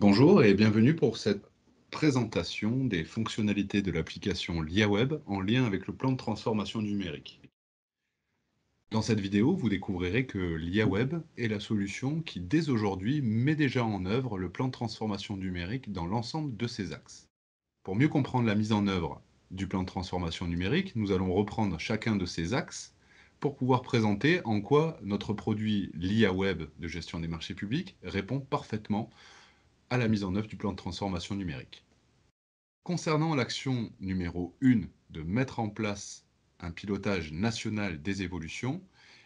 Bonjour et bienvenue pour cette présentation des fonctionnalités de l'application LiaWeb en lien avec le plan de transformation numérique. Dans cette vidéo, vous découvrirez que LiaWeb est la solution qui, dès aujourd'hui, met déjà en œuvre le plan de transformation numérique dans l'ensemble de ses axes. Pour mieux comprendre la mise en œuvre du plan de transformation numérique, nous allons reprendre chacun de ces axes pour pouvoir présenter en quoi notre produit LiaWeb de gestion des marchés publics répond parfaitement à la mise en œuvre du plan de transformation numérique. Concernant l'action numéro 1 de mettre en place un pilotage national des évolutions,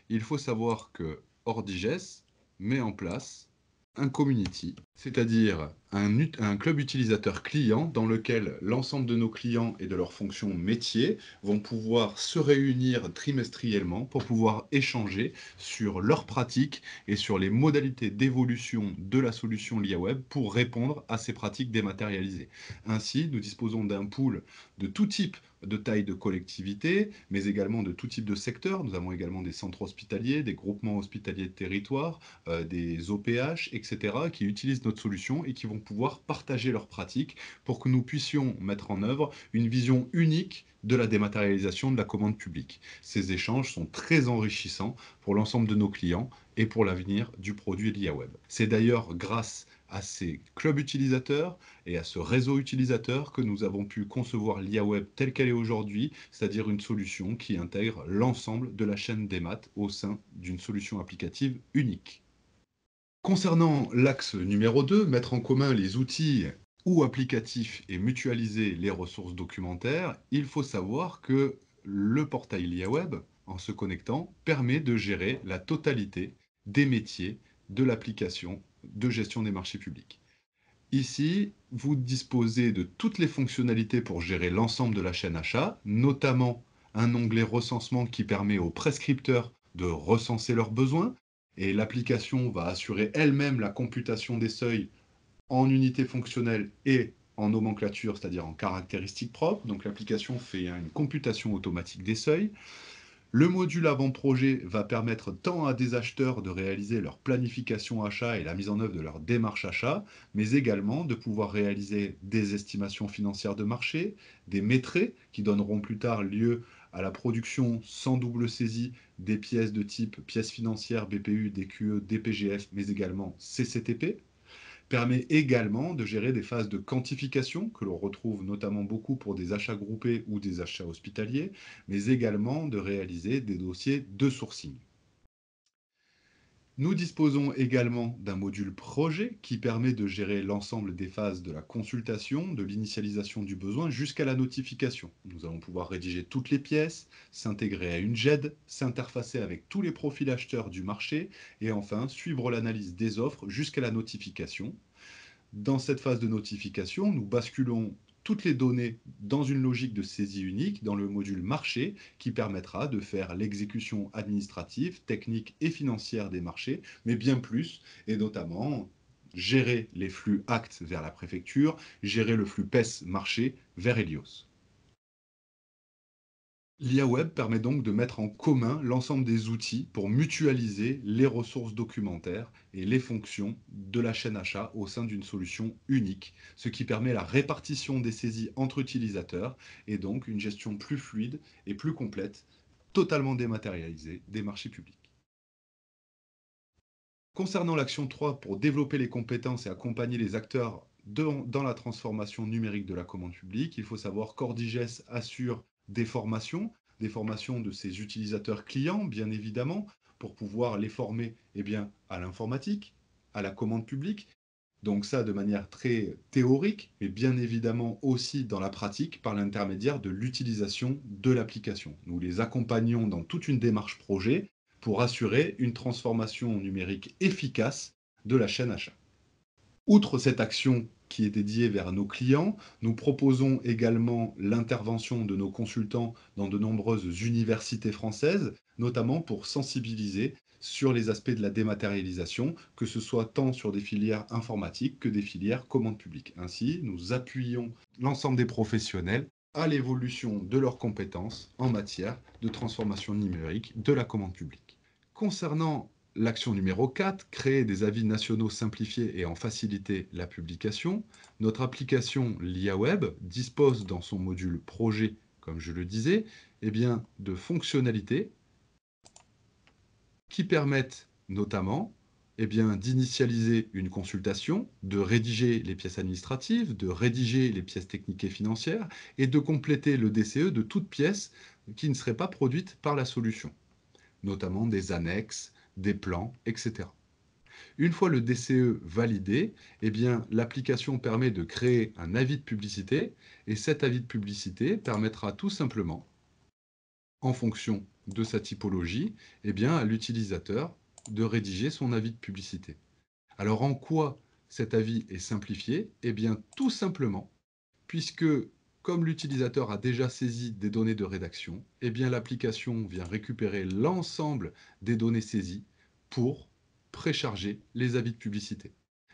il faut savoir que Ordiges met en place un community, c'est-à-dire un club utilisateur client dans lequel l'ensemble de nos clients et de leurs fonctions métiers vont pouvoir se réunir trimestriellement pour pouvoir échanger sur leurs pratiques et sur les modalités d'évolution de la solution LiaWeb pour répondre à ces pratiques dématérialisées. Ainsi, nous disposons d'un pool de tout type de taille de collectivité, mais également de tout type de secteur. Nous avons également des centres hospitaliers, des groupements hospitaliers de territoire, des OPH, etc., qui utilisent notre solution et qui vont pouvoir partager leurs pratiques pour que nous puissions mettre en œuvre une vision unique de la dématérialisation de la commande publique. Ces échanges sont très enrichissants pour l'ensemble de nos clients et pour l'avenir du produit LiaWeb. C'est d'ailleurs grâce à ces clubs utilisateurs et à ce réseau utilisateur que nous avons pu concevoir LiaWeb telle qu'elle est aujourd'hui, c'est-à-dire une solution qui intègre l'ensemble de la chaîne des maths au sein d'une solution applicative unique. Concernant l'axe numéro 2, mettre en commun les outils ou applicatifs et mutualiser les ressources documentaires, il faut savoir que le portail LiaWeb, en se connectant, permet de gérer la totalité des métiers de l'application de gestion des marchés publics. Ici, vous disposez de toutes les fonctionnalités pour gérer l'ensemble de la chaîne achat, notamment un onglet recensement qui permet aux prescripteurs de recenser leurs besoins, et l'application va assurer elle-même la computation des seuils en unités fonctionnelles et en nomenclature, c'est-à-dire en caractéristiques propres. Donc l'application fait une computation automatique des seuils. Le module avant-projet va permettre tant à des acheteurs de réaliser leur planification achat et la mise en œuvre de leur démarche achat, mais également de pouvoir réaliser des estimations financières de marché, des maîtrés qui donneront plus tard lieu à la production sans double saisie des pièces de type pièces financières, BPU, DQE, DPGF, mais également CCTP, permet également de gérer des phases de quantification que l'on retrouve notamment beaucoup pour des achats groupés ou des achats hospitaliers, mais également de réaliser des dossiers de sourcing. Nous disposons également d'un module projet qui permet de gérer l'ensemble des phases de la consultation, de l'initialisation du besoin jusqu'à la notification. Nous allons pouvoir rédiger toutes les pièces, s'intégrer à une GED, s'interfacer avec tous les profils acheteurs du marché et enfin suivre l'analyse des offres jusqu'à la notification. Dans cette phase de notification, nous basculons toutes les données dans une logique de saisie unique dans le module marché qui permettra de faire l'exécution administrative, technique et financière des marchés, mais bien plus, et notamment gérer les flux actes vers la préfecture, gérer le flux PES marché vers Helios. LiaWeb permet donc de mettre en commun l'ensemble des outils pour mutualiser les ressources documentaires et les fonctions de la chaîne achat au sein d'une solution unique, ce qui permet la répartition des saisies entre utilisateurs et donc une gestion plus fluide et plus complète, totalement dématérialisée des marchés publics. Concernant l'action 3 pour développer les compétences et accompagner les acteurs dans la transformation numérique de la commande publique, il faut savoir qu'Ordiges assure des formations de ses utilisateurs clients, bien évidemment, pour pouvoir les former à l'informatique, à la commande publique. Donc ça de manière très théorique, mais bien évidemment aussi dans la pratique par l'intermédiaire de l'utilisation de l'application. Nous les accompagnons dans toute une démarche projet pour assurer une transformation numérique efficace de la chaîne achat. Outre cette action qui est dédiée vers nos clients, nous proposons également l'intervention de nos consultants dans de nombreuses universités françaises, notamment pour sensibiliser sur les aspects de la dématérialisation, que ce soit tant sur des filières informatiques que des filières commande publique. Ainsi, nous appuyons l'ensemble des professionnels à l'évolution de leurs compétences en matière de transformation numérique de la commande publique. Concernant L'action numéro 4, créer des avis nationaux simplifiés et en faciliter la publication. Notre application LIAWeb dispose dans son module projet, comme je le disais, eh bien, de fonctionnalités qui permettent notamment d'initialiser une consultation, de rédiger les pièces administratives, de rédiger les pièces techniques et financières et de compléter le DCE de toute pièce qui ne serait pas produite par la solution, notamment des annexes, des plans, etc. Une fois le DCE validé, l'application permet de créer un avis de publicité et cet avis de publicité permettra tout simplement, en fonction de sa typologie, à l'utilisateur de rédiger son avis de publicité. Alors en quoi cet avis est simplifié? Tout simplement, puisque comme l'utilisateur a déjà saisi des données de rédaction, l'application vient récupérer l'ensemble des données saisies pour précharger les avis de publicité.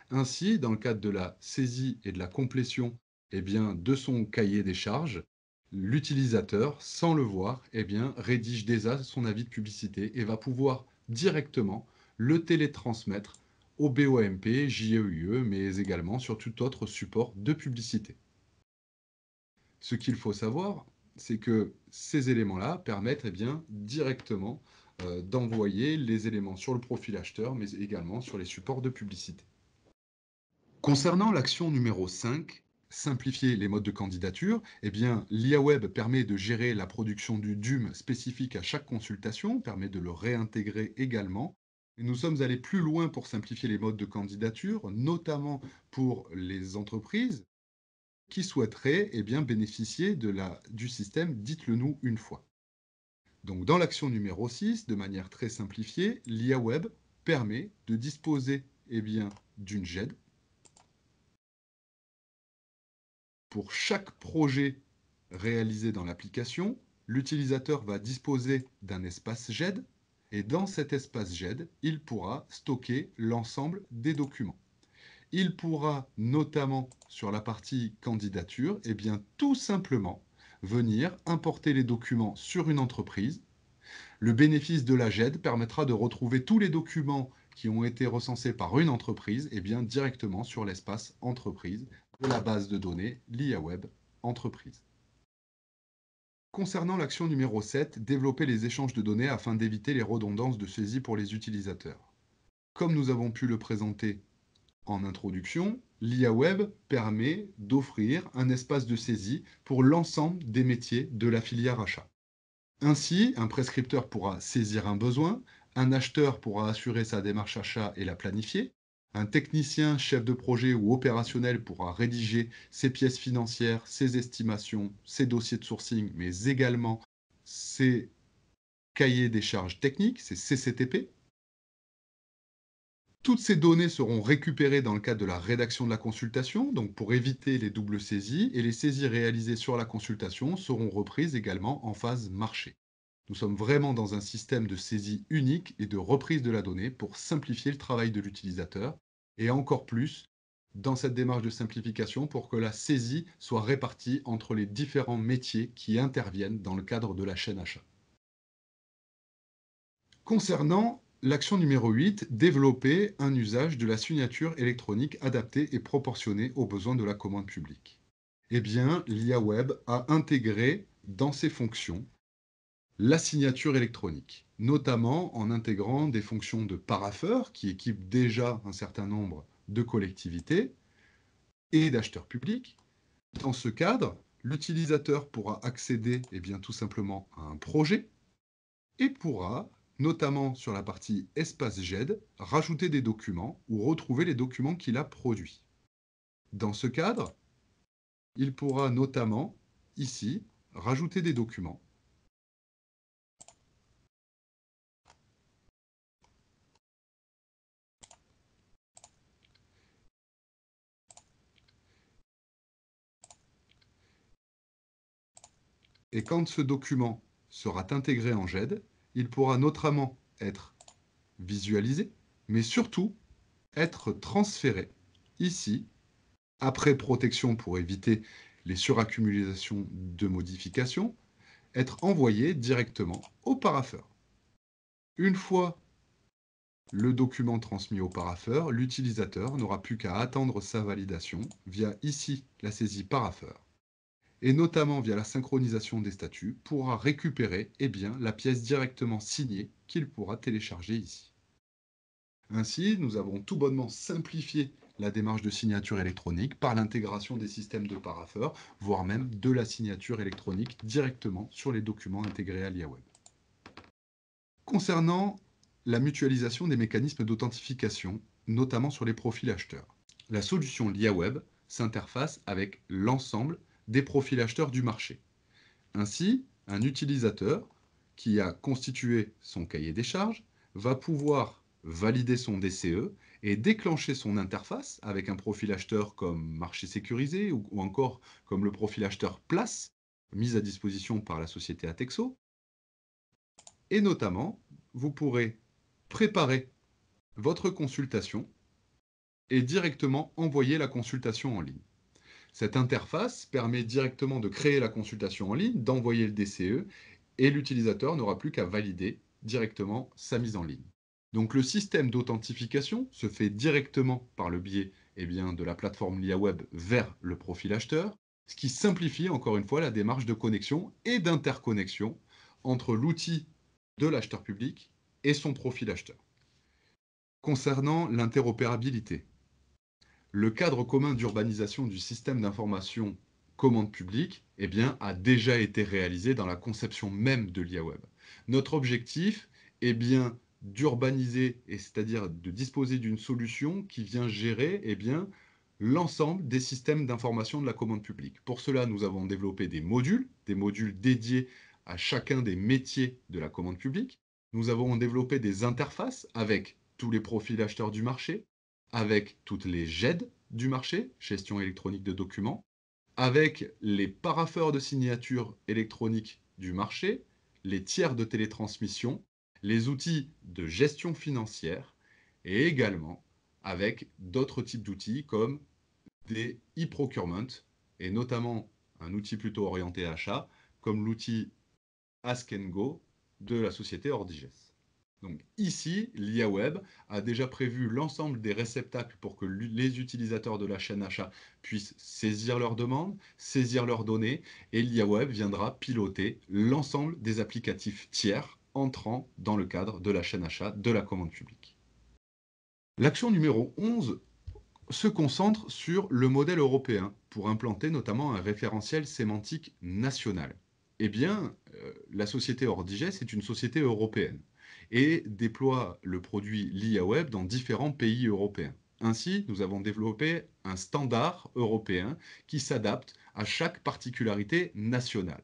Ainsi, dans le cadre de la saisie et de la complétion de son cahier des charges, l'utilisateur, sans le voir, rédige déjà son avis de publicité et va pouvoir directement le télétransmettre au BOMP, JEUE, mais également sur tout autre support de publicité. Ce qu'il faut savoir, c'est que ces éléments-là permettent directement d'envoyer les éléments sur le profil acheteur, mais également sur les supports de publicité. Concernant l'action numéro 5, simplifier les modes de candidature, l'IAWeb permet de gérer la production du DUM spécifique à chaque consultation, permet de le réintégrer également. Et nous sommes allés plus loin pour simplifier les modes de candidature, notamment pour les entreprises qui souhaiteraient bénéficier du système Dites-le nous une fois. Donc dans l'action numéro 6, de manière très simplifiée, l'IAWeb permet de disposer d'une GED. Pour chaque projet réalisé dans l'application, l'utilisateur va disposer d'un espace GED et dans cet espace GED, il pourra stocker l'ensemble des documents. Il pourra notamment, sur la partie candidature, tout simplement venir importer les documents sur une entreprise. Le bénéfice de la GED permettra de retrouver tous les documents qui ont été recensés par une entreprise directement sur l'espace entreprise de la base de données l'IAWeb entreprise. Concernant l'action numéro 7, développer les échanges de données afin d'éviter les redondances de saisie pour les utilisateurs. Comme nous avons pu le présenter en introduction, l'IAWeb permet d'offrir un espace de saisie pour l'ensemble des métiers de la filière achat. Ainsi, un prescripteur pourra saisir un besoin, un acheteur pourra assurer sa démarche achat et la planifier, un technicien, chef de projet ou opérationnel pourra rédiger ses pièces financières, ses estimations, ses dossiers de sourcing, mais également ses cahiers des charges techniques, ses CCTP. Toutes ces données seront récupérées dans le cadre de la rédaction de la consultation, donc pour éviter les doubles saisies, et les saisies réalisées sur la consultation seront reprises également en phase marché. Nous sommes vraiment dans un système de saisie unique et de reprise de la donnée pour simplifier le travail de l'utilisateur et encore plus dans cette démarche de simplification pour que la saisie soit répartie entre les différents métiers qui interviennent dans le cadre de la chaîne achat. Concernant l'action numéro 8, développer un usage de la signature électronique adapté et proportionné aux besoins de la commande publique. L'IAWeb a intégré dans ses fonctions la signature électronique, notamment en intégrant des fonctions de parapheur qui équipent déjà un certain nombre de collectivités et d'acheteurs publics. Dans ce cadre, l'utilisateur pourra accéder tout simplement à un projet et pourra, notamment sur la partie espace GED, rajouter des documents ou retrouver les documents qu'il a produits. Dans ce cadre, il pourra notamment, ici, rajouter des documents. Et quand ce document sera intégré en GED, il pourra notamment être visualisé, mais surtout être transféré ici, après protection pour éviter les suraccumulations de modifications, être envoyé directement au parapheur. Une fois Le document transmis au parapheur, l'utilisateur n'aura plus qu'à attendre sa validation via ici la saisie parapheur et notamment via la synchronisation des statuts pourra récupérer la pièce directement signée qu'il pourra télécharger ici. Ainsi, nous avons tout bonnement simplifié la démarche de signature électronique par l'intégration des systèmes de parapheur, voire même de la signature électronique directement sur les documents intégrés à l'IAWeb. Concernant la mutualisation des mécanismes d'authentification, notamment sur les profils acheteurs, la solution LIAWeb s'interface avec l'ensemble des profils acheteurs du marché. Ainsi, un utilisateur qui a constitué son cahier des charges va pouvoir valider son DCE et déclencher son interface avec un profil acheteur comme marché sécurisé ou encore comme le profil acheteur place mis à disposition par la société Atexo. Et notamment, vous pourrez préparer votre consultation et directement envoyer la consultation en ligne. Cette interface permet directement de créer la consultation en ligne, d'envoyer le DCE, et l'utilisateur n'aura plus qu'à valider directement sa mise en ligne. Donc le système d'authentification se fait directement par le biais de la plateforme LIAWeb vers le profil acheteur, ce qui simplifie encore une fois la démarche de connexion et d'interconnexion entre l'outil de l'acheteur public et son profil acheteur. Concernant l'interopérabilité, le cadre commun d'urbanisation du système d'information commande publique a déjà été réalisé dans la conception même de l'IAWeb. Notre objectif est bien d'urbaniser, c'est-à-dire de disposer d'une solution qui vient gérer l'ensemble des systèmes d'information de la commande publique. Pour cela, nous avons développé des modules dédiés à chacun des métiers de la commande publique. Nous avons développé des interfaces avec tous les profils acheteurs du marché, avec toutes les GED du marché, gestion électronique de documents, avec les parapheurs de signature électronique du marché, les tiers de télétransmission, les outils de gestion financière et également avec d'autres types d'outils comme des e-procurement et notamment un outil plutôt orienté achat comme l'outil Ask and Go de la société Ordiges. Donc ici, l'IAWeb a déjà prévu l'ensemble des réceptacles pour que les utilisateurs de la chaîne achat puissent saisir leurs demandes, saisir leurs données, et l'IAWeb viendra piloter l'ensemble des applicatifs tiers entrant dans le cadre de la chaîne achat de la commande publique. L'action numéro 11 se concentre sur le modèle européen pour implanter notamment un référentiel sémantique national. La société Ordiges est une société européenne et déploie le produit l'IAWeb dans différents pays européens. Ainsi, nous avons développé un standard européen qui s'adapte à chaque particularité nationale.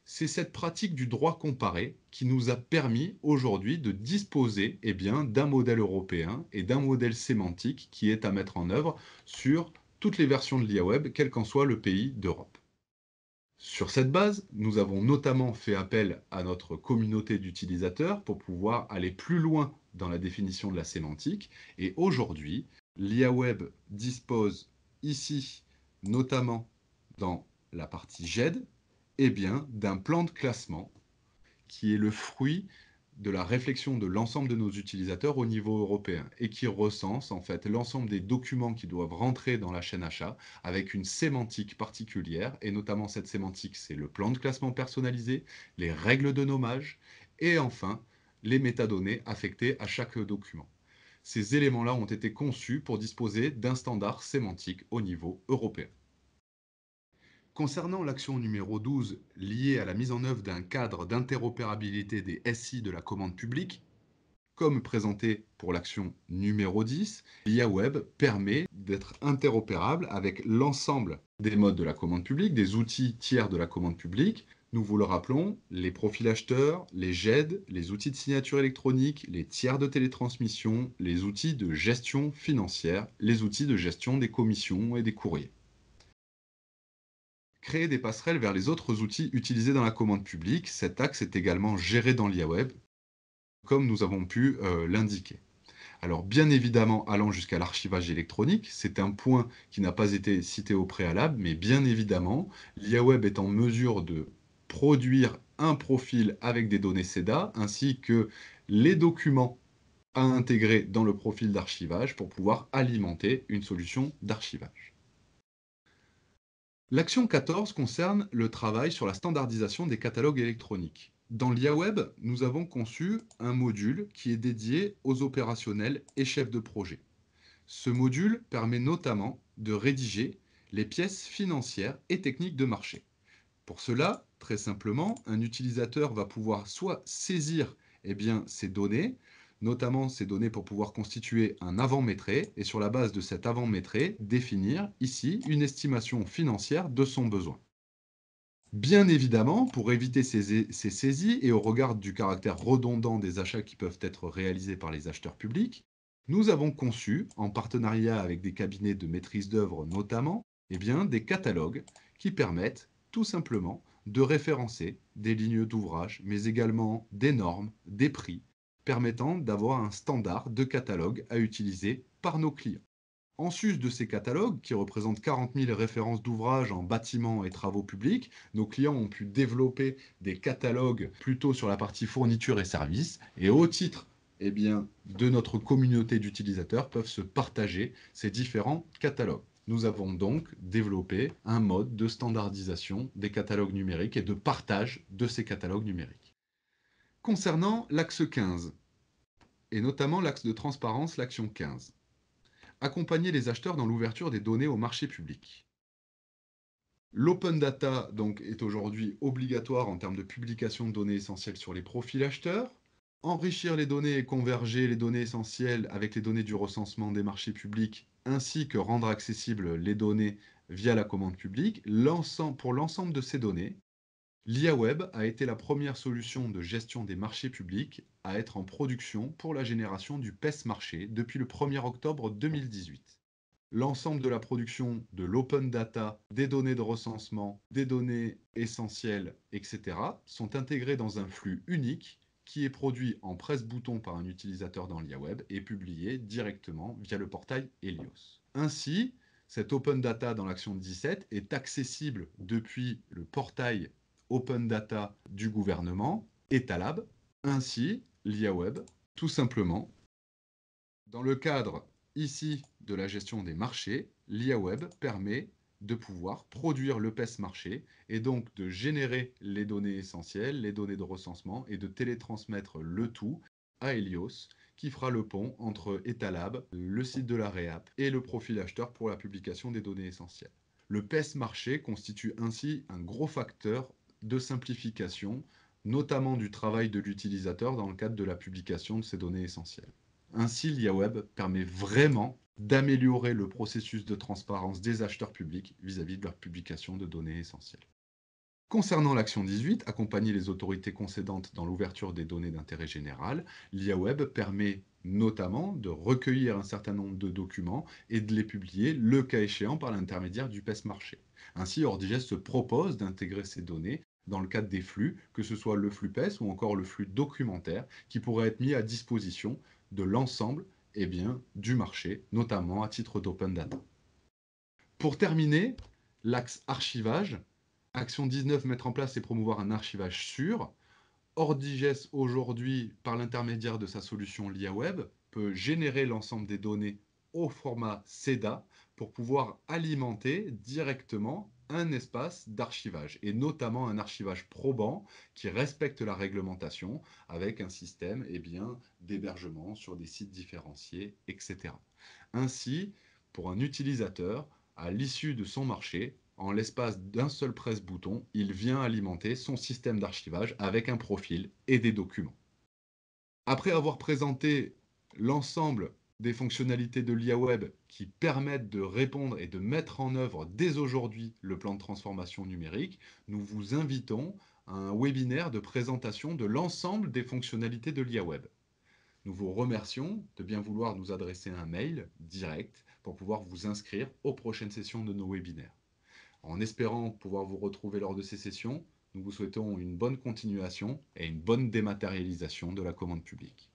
C'est cette pratique du droit comparé qui nous a permis aujourd'hui de disposer d'un modèle européen et d'un modèle sémantique qui est à mettre en œuvre sur toutes les versions de l'IAWeb, quel qu'en soit le pays d'Europe. Sur cette base, nous avons notamment fait appel à notre communauté d'utilisateurs pour pouvoir aller plus loin dans la définition de la sémantique. Et aujourd'hui, l'IAWeb dispose ici, notamment dans la partie GED, d'un plan de classement qui est le fruit de la réflexion de l'ensemble de nos utilisateurs au niveau européen et qui recense en fait l'ensemble des documents qui doivent rentrer dans la chaîne achat avec une sémantique particulière et notamment cette sémantique, c'est le plan de classement personnalisé, les règles de nommage et enfin les métadonnées affectées à chaque document. Ces éléments-là ont été conçus pour disposer d'un standard sémantique au niveau européen. Concernant l'action numéro 12 liée à la mise en œuvre d'un cadre d'interopérabilité des SI de la commande publique, comme présenté pour l'action numéro 10, l'IAWeb permet d'être interopérable avec l'ensemble des modes de la commande publique, des outils tiers de la commande publique. Nous vous le rappelons, les profils acheteurs, les GED, les outils de signature électronique, les tiers de télétransmission, les outils de gestion financière, les outils de gestion des commissions et des courriers. Créer des passerelles vers les autres outils utilisés dans la commande publique, cet axe est également géré dans l'IAWeb, comme nous avons pu l'indiquer. Alors bien évidemment, allant jusqu'à l'archivage électronique, c'est un point qui n'a pas été cité au préalable, mais bien évidemment, l'IAWeb est en mesure de produire un profil avec des données CEDA, ainsi que les documents à intégrer dans le profil d'archivage pour pouvoir alimenter une solution d'archivage. L'action 14 concerne le travail sur la standardisation des catalogues électroniques. Dans l'IAWeb, nous avons conçu un module qui est dédié aux opérationnels et chefs de projet. Ce module permet notamment de rédiger les pièces financières et techniques de marché. Pour cela, très simplement, un utilisateur va pouvoir soit saisir ces données, notamment ces données pour pouvoir constituer un avant-métré, et sur la base de cet avant-métré, définir ici une estimation financière de son besoin. Bien évidemment, pour éviter ces saisies et au regard du caractère redondant des achats qui peuvent être réalisés par les acheteurs publics, nous avons conçu, en partenariat avec des cabinets de maîtrise d'œuvre notamment, des catalogues qui permettent tout simplement de référencer des lignes d'ouvrage, mais également des normes, des prix, permettant d'avoir un standard de catalogue à utiliser par nos clients. En sus de ces catalogues, qui représentent 40 000 références d'ouvrages en bâtiments et travaux publics, nos clients ont pu développer des catalogues plutôt sur la partie fourniture et services, et au titre de notre communauté d'utilisateurs peuvent se partager ces différents catalogues. Nous avons donc développé un mode de standardisation des catalogues numériques et de partage de ces catalogues numériques. Concernant l'axe 15, et notamment l'axe de transparence, l'action 15, accompagner les acheteurs dans l'ouverture des données au marché public. L'open data donc, est aujourd'hui obligatoire en termes de publication de données essentielles sur les profils acheteurs. Enrichir les données et converger les données essentielles avec les données du recensement des marchés publics, ainsi que rendre accessibles les données via la commande publique. Pour l'ensemble de ces données, l'IAWeb a été la première solution de gestion des marchés publics à être en production pour la génération du PES marché depuis le 1er octobre 2018. L'ensemble de la production de l'open data, des données de recensement, des données essentielles, etc., sont intégrées dans un flux unique qui est produit en presse-bouton par un utilisateur dans l'IAWeb et publié directement via le portail Helios. Ainsi, cette open data dans l'action 17 est accessible depuis le portail open data du gouvernement, Etalab. Ainsi, l'IAWeb, tout simplement, dans le cadre ici de la gestion des marchés, l'IAWeb permet de pouvoir produire le PES marché et donc de générer les données essentielles, les données de recensement et de télétransmettre le tout à Helios qui fera le pont entre Etalab, le site de la REAP et le profil acheteur pour la publication des données essentielles. Le PES marché constitue ainsi un gros facteur de simplification, notamment du travail de l'utilisateur dans le cadre de la publication de ces données essentielles. Ainsi, l'IAWeb permet vraiment d'améliorer le processus de transparence des acheteurs publics vis-à-vis de leur publication de données essentielles. Concernant l'action 18, accompagner les autorités concédantes dans l'ouverture des données d'intérêt général, l'IAWeb permet notamment de recueillir un certain nombre de documents et de les publier, le cas échéant, par l'intermédiaire du PES marché. Ainsi, Ordigest se propose d'intégrer ces données dans le cadre des flux, que ce soit le flux PES ou encore le flux documentaire, qui pourrait être mis à disposition de l'ensemble du marché, notamment à titre d'open data. Pour terminer, l'axe archivage. Action 19, mettre en place et promouvoir un archivage sûr. Ordigest, aujourd'hui, par l'intermédiaire de sa solution l'IAWeb, peut générer l'ensemble des données au format CEDA pour pouvoir alimenter directement un espace d'archivage, et notamment un archivage probant qui respecte la réglementation avec un système d'hébergement sur des sites différenciés, etc. Ainsi, pour un utilisateur, à l'issue de son marché, en l'espace d'un seul presse-bouton, il vient alimenter son système d'archivage avec un profil et des documents. Après avoir présenté l'ensemble des fonctionnalités de l'IAWeb qui permettent de répondre et de mettre en œuvre dès aujourd'hui le plan de transformation numérique, nous vous invitons à un webinaire de présentation de l'ensemble des fonctionnalités de l'IAWeb. Nous vous remercions de bien vouloir nous adresser un mail direct pour pouvoir vous inscrire aux prochaines sessions de nos webinaires. En espérant pouvoir vous retrouver lors de ces sessions, nous vous souhaitons une bonne continuation et une bonne dématérialisation de la commande publique.